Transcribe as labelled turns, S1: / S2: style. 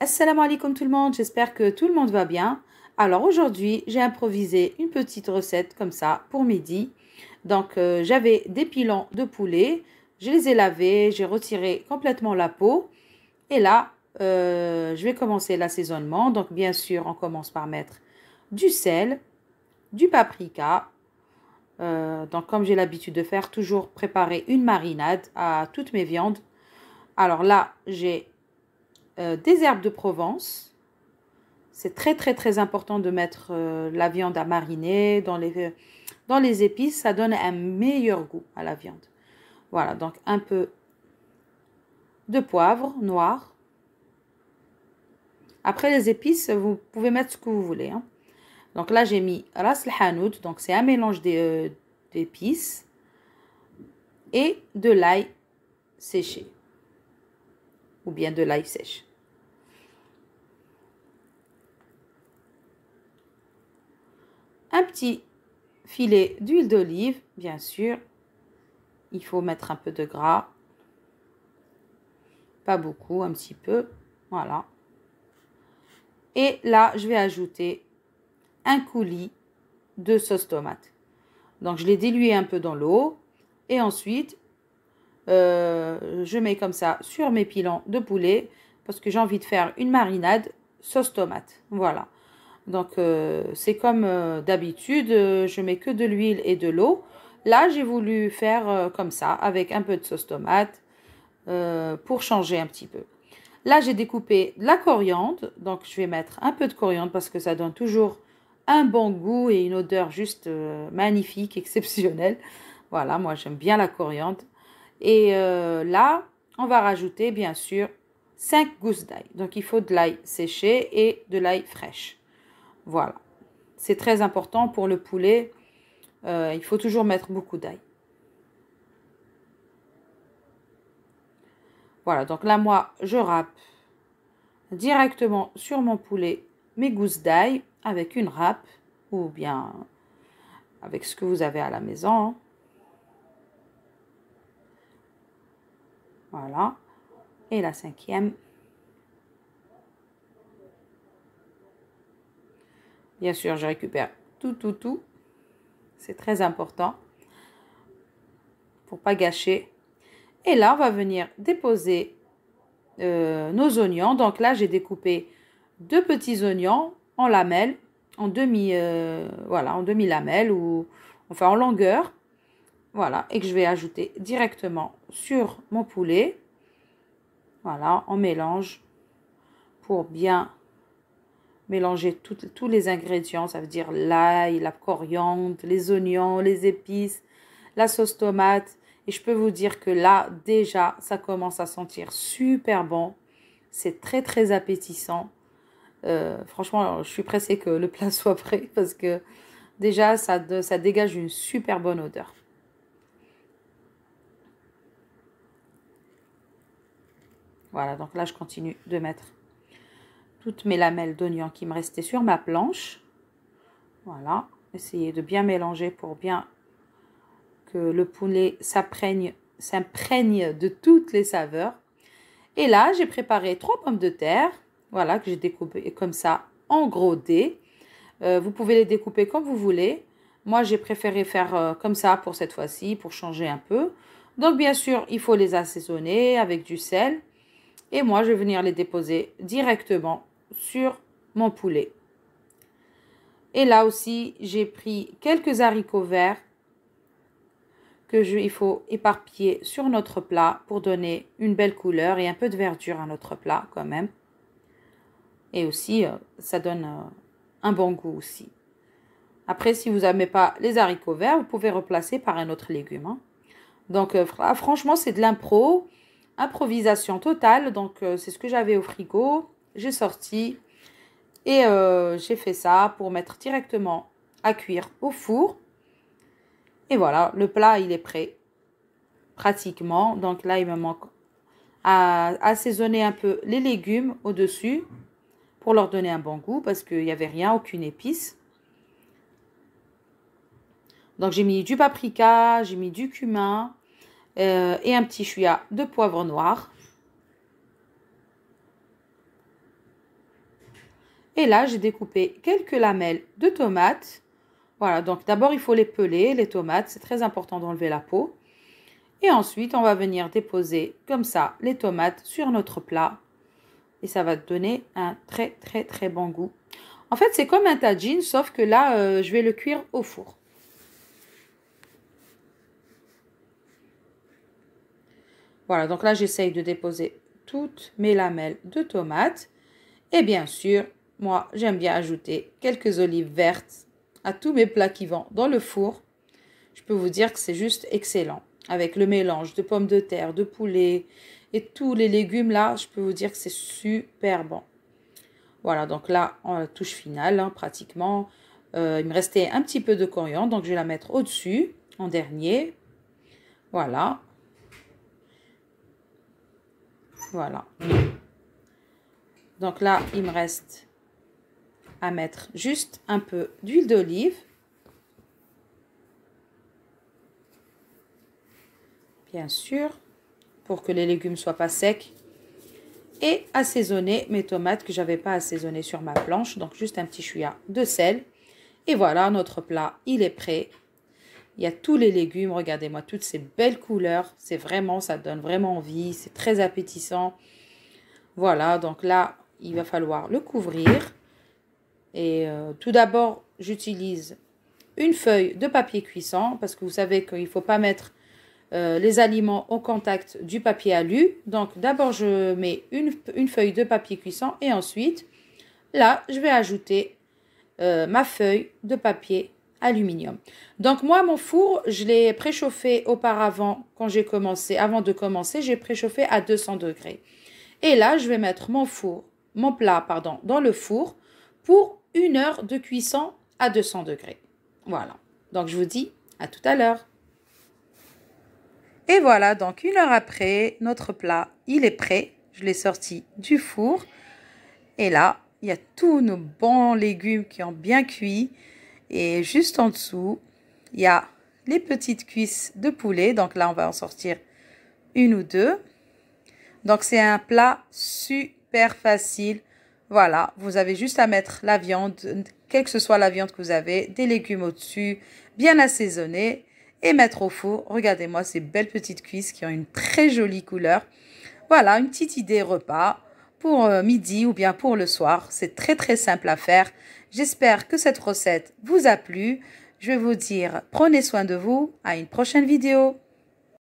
S1: Assalamu alaikum tout le monde, j'espère que tout le monde va bien. Alors aujourd'hui, j'ai improvisé une petite recette comme ça pour midi. Donc j'avais des pilons de poulet, je les ai lavés, j'ai retiré complètement la peau. Et là, je vais commencer l'assaisonnement. Donc bien sûr, on commence par mettre du sel, du paprika. Donc comme j'ai l'habitude de faire, toujours préparer une marinade à toutes mes viandes. Alors là, j'ai des herbes de Provence. C'est très très très important de mettre la viande à mariner dans les épices, ça donne un meilleur goût à la viande. Voilà, donc un peu de poivre noir. Après les épices, vous pouvez mettre ce que vous voulez. Hein. Donc là, j'ai mis ras el hanout, donc c'est un mélange d'épices et de l'ail séché ou bien de l'ail sèche. Un petit filet d'huile d'olive, bien sûr. Il faut mettre un peu de gras. Pas beaucoup, un petit peu. Voilà. Et là, je vais ajouter un coulis de sauce tomate. Donc, je l'ai dilué un peu dans l'eau. Et ensuite, je mets comme ça sur mes pilons de poulet parce que j'ai envie de faire une marinade sauce tomate. Voilà. Donc, c'est comme d'habitude, je mets que de l'huile et de l'eau. Là, j'ai voulu faire comme ça, avec un peu de sauce tomate, pour changer un petit peu. Là, j'ai découpé de la coriandre. Donc, je vais mettre un peu de coriandre parce que ça donne toujours un bon goût et une odeur juste magnifique, exceptionnelle. Voilà, moi, j'aime bien la coriandre. Et là, on va rajouter, bien sûr, 5 gousses d'ail. Donc, il faut de l'ail séché et de l'ail fraîche. Voilà, c'est très important pour le poulet. Il faut toujours mettre beaucoup d'ail. Voilà, donc là, moi, je râpe directement sur mon poulet mes gousses d'ail avec une râpe ou bien avec ce que vous avez à la maison. Hein. Voilà. Et la cinquième. Bien sûr, je récupère tout. C'est très important pour pas gâcher. Et là, on va venir déposer nos oignons. Donc là, j'ai découpé 2 petits oignons en lamelles, en voilà, en demi-lamelles ou enfin en longueur. Voilà, et que je vais ajouter directement sur mon poulet. Voilà, on mélange pour bien mélanger tous les ingrédients. Ça veut dire l'ail, la coriandre, les oignons, les épices, la sauce tomate. Et je peux vous dire que là, déjà, ça commence à sentir super bon. C'est très, très appétissant. Franchement, je suis pressée que le plat soit prêt parce que déjà, ça dégage une super bonne odeur. Voilà, donc là, je continue de mettre toutes mes lamelles d'oignon qui me restaient sur ma planche. Voilà, essayez de bien mélanger pour bien que le poulet s'imprègne de toutes les saveurs. Et là, j'ai préparé 3 pommes de terre, voilà, que j'ai découpées comme ça en gros dés. Vous pouvez les découper comme vous voulez. Moi, j'ai préféré faire comme ça pour cette fois-ci, pour changer un peu. Donc, bien sûr, il faut les assaisonner avec du sel. Et moi, je vais venir les déposer directement sur mon poulet. Et là aussi, j'ai pris quelques haricots verts il faut éparpiller sur notre plat pour donner une belle couleur et un peu de verdure à notre plat quand même. Et aussi, ça donne un bon goût aussi. Après, si vous n'aimez pas les haricots verts, vous pouvez replacer par un autre légume. Hein. Donc, franchement, c'est de improvisation totale. Donc, c'est ce que j'avais au frigo. J'ai sorti et j'ai fait ça pour mettre directement à cuire au four. Et voilà, le plat, il est prêt. Pratiquement. Donc là, il me manque à assaisonner un peu les légumes au-dessus pour leur donner un bon goût parce qu'il n'y avait rien, aucune épice. Donc j'ai mis du paprika, j'ai mis du cumin et un petit chouïa de poivre noir. Et là, j'ai découpé quelques lamelles de tomates. Voilà, donc d'abord, il faut les peler, les tomates. C'est très important d'enlever la peau. Et ensuite, on va venir déposer comme ça les tomates sur notre plat. Et ça va donner un très, très, très bon goût. En fait, c'est comme un tagine, sauf que là, je vais le cuire au four. Voilà, donc là, j'essaye de déposer toutes mes lamelles de tomates. Et bien sûr, moi, j'aime bien ajouter quelques olives vertes à tous mes plats qui vont dans le four. Je peux vous dire que c'est juste excellent. Avec le mélange de pommes de terre, de poulet et tous les légumes là, je peux vous dire que c'est super bon. Voilà, donc là, en la touche finale, hein, pratiquement. Il me restait un petit peu de coriandre, donc je vais la mettre au-dessus, en dernier. Voilà. Voilà. Donc là, il me reste à mettre juste un peu d'huile d'olive. Bien sûr, pour que les légumes ne soient pas secs. Et assaisonner mes tomates que je n'avais pas assaisonnées sur ma planche. Donc juste un petit chouïa de sel. Et voilà, notre plat, il est prêt. Il y a tous les légumes, regardez-moi toutes ces belles couleurs. C'est vraiment, ça donne vraiment envie. C'est très appétissant. Voilà, donc là, il va falloir le couvrir. Et tout d'abord, j'utilise une feuille de papier cuisson. Parce que vous savez qu'il ne faut pas mettre les aliments au contact du papier alu. Donc d'abord je mets une feuille de papier cuisson et ensuite là je vais ajouter ma feuille de papier aluminium. Donc moi mon four je l'ai préchauffé auparavant quand j'ai commencé, avant de commencer j'ai préchauffé à 200 degrés. Et là je vais mettre mon plat dans le four pour 1 heure de cuisson à 200 degrés. Voilà, donc je vous dis à tout à l'heure. Et voilà, donc 1 heure après, notre plat, il est prêt. Je l'ai sorti du four. Et là, il y a tous nos bons légumes qui ont bien cuit. Et juste en dessous, il y a les petites cuisses de poulet. Donc là, on va en sortir 1 ou 2. Donc c'est un plat super facile. Voilà, vous avez juste à mettre la viande, quelle que ce soit la viande que vous avez, des légumes au-dessus, bien assaisonnés. Et mettre au four. Regardez-moi ces belles petites cuisses qui ont une très jolie couleur. Voilà, une petite idée repas pour midi ou bien pour le soir. C'est très très simple à faire. J'espère que cette recette vous a plu. Je vais vous dire, prenez soin de vous. À une prochaine vidéo.